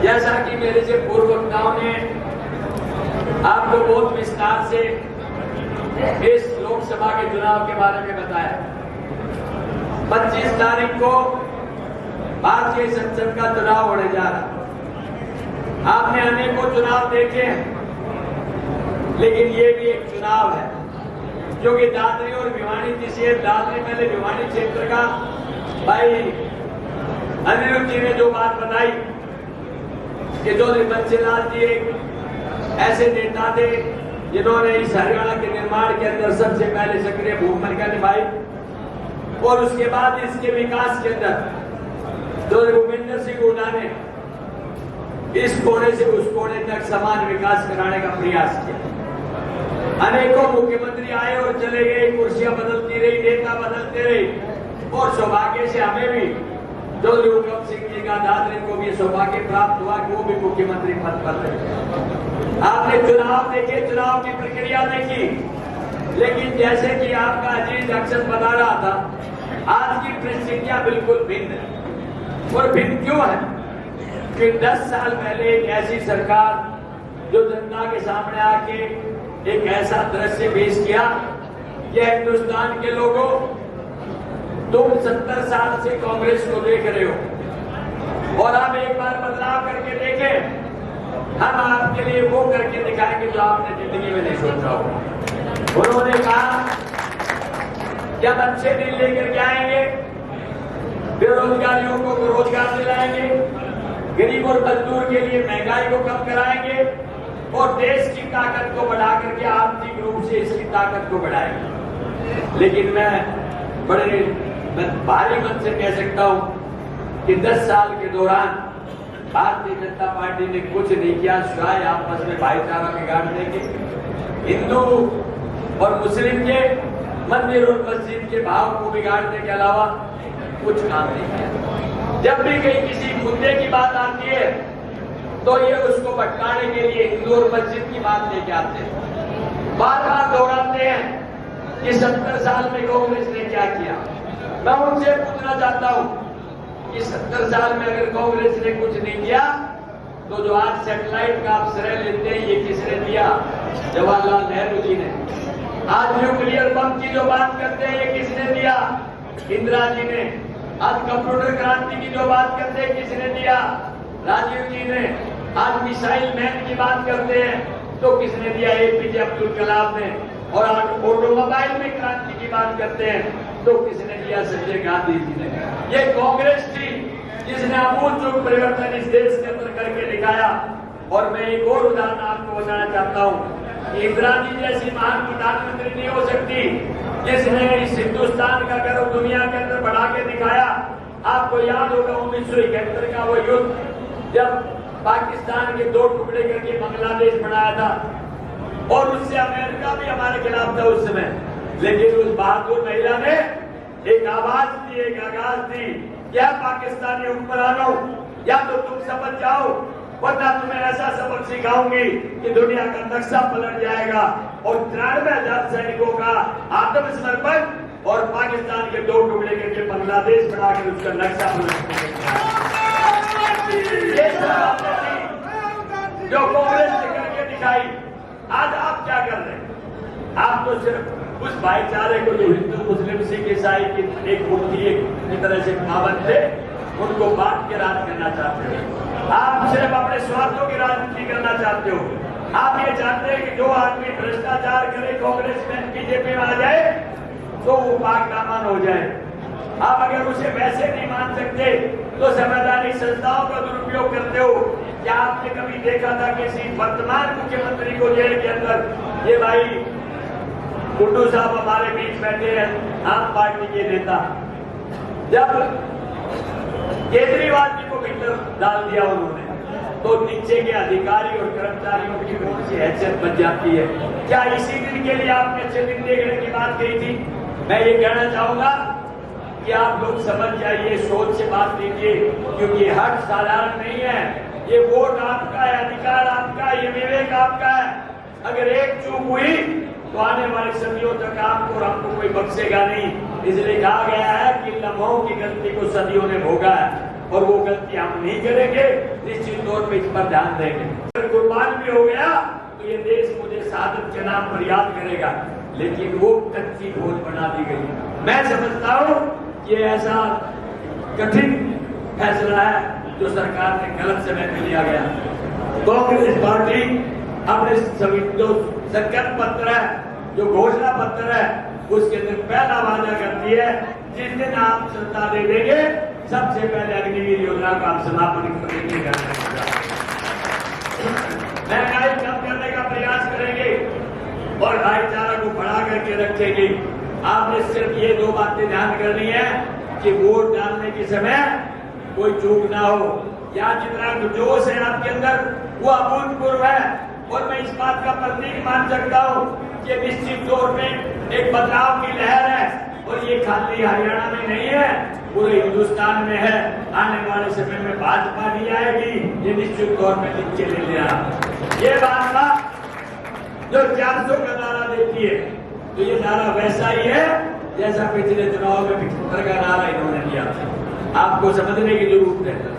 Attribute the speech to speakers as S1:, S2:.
S1: जैसा कि मेरे से पूर्व वक्ताओं ने आपको बहुत विस्तार से इस लोकसभा के चुनाव के बारे में बताया। 25 तारीख को भारतीय संसद का चुनाव होने जा रहा। आपने अनेकों चुनाव देखे हैं, लेकिन ये भी एक चुनाव है, क्योंकि दादरी और भिवानी जिसे दादरी पहले भिवानी क्षेत्र का भाई अनिरुद्ध जी ने जो बात बताई कि चौधरी बंसीलाल जी एक ऐसे नेता थे जिन्होंने इस हरियाणा के निर्माण के अंदर सबसे पहले सक्रिय भूमिका निभाई, और उसके बाद इसके विकास के अंदर चौधरी भूपेंद्र सिंह हुड्डा ने इस कोने से उस कोने तक समान विकास कराने का प्रयास किया। अनेकों मुख्यमंत्री आए और चले गए, कुर्सियां बदलती रही, नेता बदलते रहे, और सौभाग्य से हमें भी चौधरी हुकम सिंह जी का दादरी को भी सौभाग्य प्राप्त हुआ कि वो भी मुख्यमंत्री पद पर रहे। आपने चुनाव देखे, चुनाव की प्रक्रिया देखी, लेकिन जैसे कि आपका अजीज अक्सर बता रहा था, आज की परिस्थितियां बिल्कुल भिन्न है। और भिन्न क्यों है कि 10 साल पहले एक ऐसी सरकार जो जनता के सामने आके एक ऐसा दृश्य पेश किया कि हिंदुस्तान के लोगों, तुम 70 साल से कांग्रेस को देख रहे हो और अब एक बार बदलाव करके देखें, हम आपके लिए वो करके दिखाएंगे जो आपने जिंदगी में नहीं सोचा होगा। उन्होंने कहा जब अच्छे दिन लेकर के आएंगे, बेरोजगारियों को रोजगार दिलाएंगे, गरीब और मजदूर के लिए महंगाई को कम कराएंगे और देश की ताकत को बढ़ा करके आर्थिक रूप से इसकी ताकत को बढ़ाएंगे। लेकिन मैं भारी मन से कह सकता हूं कि 10 साल के दौरान भारतीय जनता पार्टी ने कुछ नहीं किया सिवाय आपस में भाईचारा बिगाड़ने के, हिंदू और मुस्लिम के मंदिर और मस्जिद के भाव को बिगाड़ने के अलावा कुछ काम नहीं किया। जब भी कहीं किसी मुद्दे की बात आती है तो ये उसको भटकाने के लिए हिंदू और मस्जिद की बात लेके आते हैं, बार बार दोहराते हैं कि 70 साल में कांग्रेस ने क्या किया। मैं उनसे पूछना चाहता हूं कि 70 साल में अगर कांग्रेस ने कुछ नहीं किया तो जो आज सैटेलाइट का आप श्रेय लेते हैं, ये किसने दिया? जवाहरलाल नेहरू जी ने। आज न्यूक्लियर बम की जो बात करते हैं, ये किसने दिया? इंदिरा जी ने। आज कंप्यूटर क्रांति की जो बात करते हैं, किसने दिया? राजीव जी ने। आज मिसाइल मैन की बात करते हैं तो किसने दिया? एपीजे अब्दुल कलाम ने। और आज ऑटोमोबाइल में क्रांति की बात करते हैं तो किसने दिया? संजय गांधी जी ने। ये कांग्रेस थी जिसने आमूल परिवर्तन इस देश के अंदर करके दिखाया। और मैं एक और उदाहरण आपको बताना चाहता हूं कि इंदिरा जी जैसी महान प्रधानमंत्री नहीं हो सकती जिसने इस हिंदुस्तान का गर्व दुनिया के अंदर बढ़ा के दिखाया। आपको याद होगा 1971 का वो युद्ध जब पाकिस्तान के 2 टुकड़े करके बांग्लादेश बनाया था, और उससे अमेरिका भी हमारे खिलाफ था उस समय, लेकिन उस बहादुर महिला ने एक आवाज दी, एक आगाज दी, क्या पाकिस्तानी हुक्मरानों, या तो तुम समझ जाओ वरना तुम्हें ऐसा सबक सिखाऊंगी कि दुनिया का नक्शा पलट जाएगा। और 93,000 सैनिकों का आत्मसमर्पण और पाकिस्तान के 2 टुकड़े करके बांग्लादेश बनाकर उसका नक्शा पलट जो कांग्रेस ने करके दिखाई। आज आप क्या कर रहे हैं? आप तो सिर्फ उस भाईचारे को जो हिंदू मुस्लिम सिख ईसाई की एक मुट्ठी की तरह से पाबंद थे, उनको बांट के राज करना चाहते हो। आप सिर्फ अपने स्वार्थों की राजनीति करना चाहते हो। आप ये चाहते हैं कि जो आदमी भ्रष्टाचार करे कांग्रेस में बीजेपी में आ जाए तो वो पाक दामन हो जाए। आप अगर उसे वैसे नहीं मान सकते तो संवैधानिक संस्थाओं का दुरुपयोग करते हो। क्या आपने कभी देखा था किसी वर्तमान मुख्यमंत्री को जेल के अंदर? ये भाई कुंडू साहब हमारे बीच बैठे हैं, आम पार्टी के नेता। जब केजरीवाल जी को भीतर डाल दिया उन्होंने, तो नीचे के अधिकारी और कर्मचारियों की कौन सी हैसियत बच जाती है? क्या इसी दिन के लिए आपने अच्छे दिन देखने की बात कही थी? मैं ये कहना चाहूंगा कि आप लोग समझ जाइए, सोच से बात कीजिए, क्योंकि हक साधारण नहीं है। ये वोट आपका है, अधिकार आपका है, ये विवेक आपका है। अगर एक चूक हुई तो आने वाली सदियों तक आपको और हमको कोई बख्शेगा नहीं। इसलिए कहा गया है कि लम्हों की गलती को सदियों ने भोगा है, और वो गलती हम नहीं करेंगे। निश्चित तौर पे इस पर ध्यान देंगे। अगर कुर्बान भी हो गया तो ये देश मुझे शहादत के नाम पर याद करेगा, लेकिन वो कच्ची घोल बना दी गई। मैं समझता हूँ ये ऐसा कठिन फैसला है जो सरकार ने गलत समय में लिया गया। कांग्रेस पार्टी अपने जो संकल्प पत्र है, जो घोषणा पत्र है, उसके अंदर पहला वादा करती है जिस दिन आप सत्ता दे देंगे सबसे पहले अग्निवीर योजना का आप समापन करेंगे, महंगाई कम करने का प्रयास करेंगे और भाईचारा को बढ़ा करके रखेंगे। आपने सिर्फ ये दो बातें ध्यान करनी है कि वोट डालने के समय कोई चूक ना हो। या जितना जोश है आपके अंदर वो अभूतपूर्व है और मैं इस बात का प्रतीक मान सकता हूँ कि निश्चित तौर पे एक बदलाव की लहर है और ये खाली हरियाणा में नहीं है, पूरे हिंदुस्तान में है। आने वाले समय में भाजपा नहीं आएगी, ये निश्चित तौर पे नीचे ले लिया। ये भाजपा जो 400 का नारा देती है तो ये नारा वैसा ही है जैसा पिछले चुनाव में 75 का नारा इन्होंने दिया था। आपको समझने की जरूरत है।